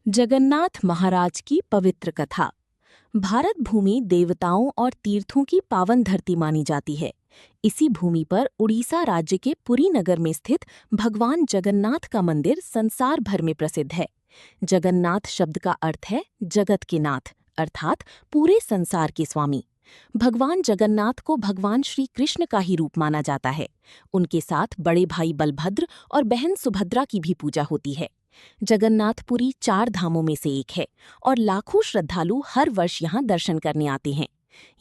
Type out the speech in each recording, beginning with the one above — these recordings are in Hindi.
जगन्नाथ महाराज की पवित्र कथा। भारत भूमि देवताओं और तीर्थों की पावन धरती मानी जाती है। इसी भूमि पर उड़ीसा राज्य के पुरी नगर में स्थित भगवान जगन्नाथ का मंदिर संसार भर में प्रसिद्ध है। जगन्नाथ शब्द का अर्थ है जगत के नाथ, अर्थात पूरे संसार के स्वामी। भगवान जगन्नाथ को भगवान श्री कृष्ण का ही रूप माना जाता है। उनके साथ बड़े भाई बलभद्र और बहन सुभद्रा की भी पूजा होती है। जगन्नाथपुरी 4 धामों में से एक है और लाखों श्रद्धालु हर वर्ष यहाँ दर्शन करने आते हैं।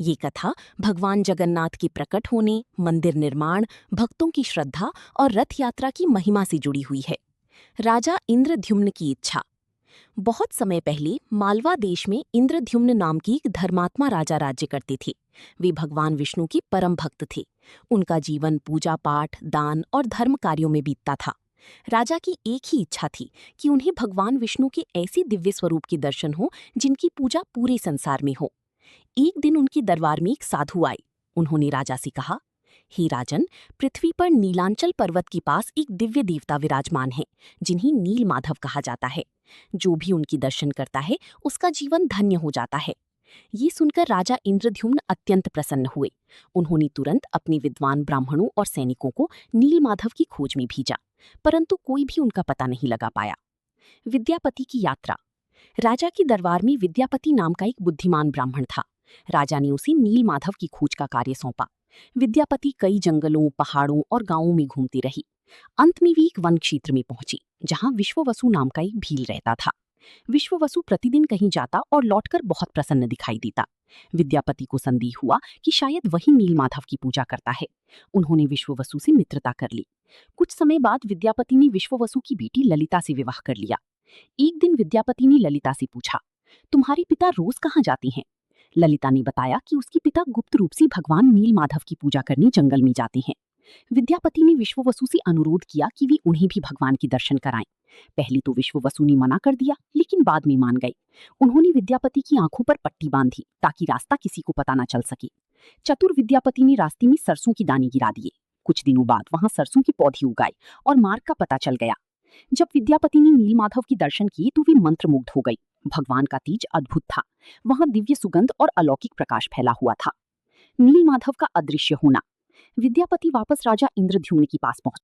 ये कथा भगवान जगन्नाथ के प्रकट होने, मंदिर निर्माण, भक्तों की श्रद्धा और रथ यात्रा की महिमा से जुड़ी हुई है। राजा इंद्रद्युम्न की इच्छा। बहुत समय पहले मालवा देश में इंद्रद्युम्न नाम की एक धर्मात्मा राजा राज्य करते थे। वे भगवान विष्णु के परम भक्त थे। उनका जीवन पूजा पाठ, दान और धर्म कार्यों में बीतता था। राजा की एक ही इच्छा थी कि उन्हें भगवान विष्णु के ऐसे दिव्य स्वरूप के दर्शन हो जिनकी पूजा पूरे संसार में हो। एक दिन उनके दरबार में एक साधु आए। उन्होंने राजा से कहा, हे राजन, पृथ्वी पर नीलांचल पर्वत के पास एक दिव्य देवता विराजमान है, जिन्हें नील माधव कहा जाता है। जो भी उनकी दर्शन करता है उसका जीवन धन्य हो जाता है। ये सुनकर राजा इंद्रद्युम्न अत्यंत प्रसन्न हुए। उन्होंने तुरंत अपने विद्वान ब्राह्मणों और सैनिकों को नील माधव की खोज में भेजा, परंतु कोई भी उनका पता नहीं लगा पाया। विद्यापति की यात्रा। राजा के दरबार में विद्यापति नाम का एक बुद्धिमान ब्राह्मण था। राजा ने उसे नील माधव की खोज का कार्य सौंपा। विद्यापति कई जंगलों, पहाड़ों और गांवों में घूमती रही। अंत में वे एक वन क्षेत्र में पहुंची, जहां विश्ववसु नाम का एक भील रहता था। विश्ववसु प्रतिदिन कहीं जाता और लौटकर बहुत प्रसन्न दिखाई देता। विद्यापति को संदेह हुआ कि शायद वही नीलमाधव की पूजा करता है। उन्होंने विश्ववसु से मित्रता कर ली। कुछ समय बाद विद्यापति ने विश्ववसु की बेटी ललिता से विवाह कर लिया। एक दिन विद्यापति ने ललिता से पूछा, तुम्हारे पिता रोज कहाँ जाते हैं? ललिता ने बताया कि उसके पिता गुप्त रूप से भगवान नीलमाधव की पूजा करने जंगल में जाते हैं। विद्यापति ने विश्ववसु से अनुरोध किया कि वे उन्हें भी भगवान के दर्शन कराएं। पहले तो विश्ववसु ने मना कर दिया, लेकिन बाद में मान गई। उन्होंने विद्यापति की आंखों पर पट्टी बांधी ताकि रास्ता किसी को पता न चल सके। चतुर विद्यापति ने रास्ते में सरसों की दाने गिरा दिए। कुछ दिनों बाद वहां सरसों के पौधे उगाए और मार्ग का पता चल गया। जब विद्यापति ने नीलमाधव के दर्शन किए तो वे मंत्रमुग्ध हो गई। भगवान का तेज अद्भुत था। वहां दिव्य सुगंध और अलौकिक प्रकाश फैला हुआ था। नीलमाधव का अदृश्य होना। विद्यापति वापस राजा इंद्रद्युम्न के पास पहुंचे।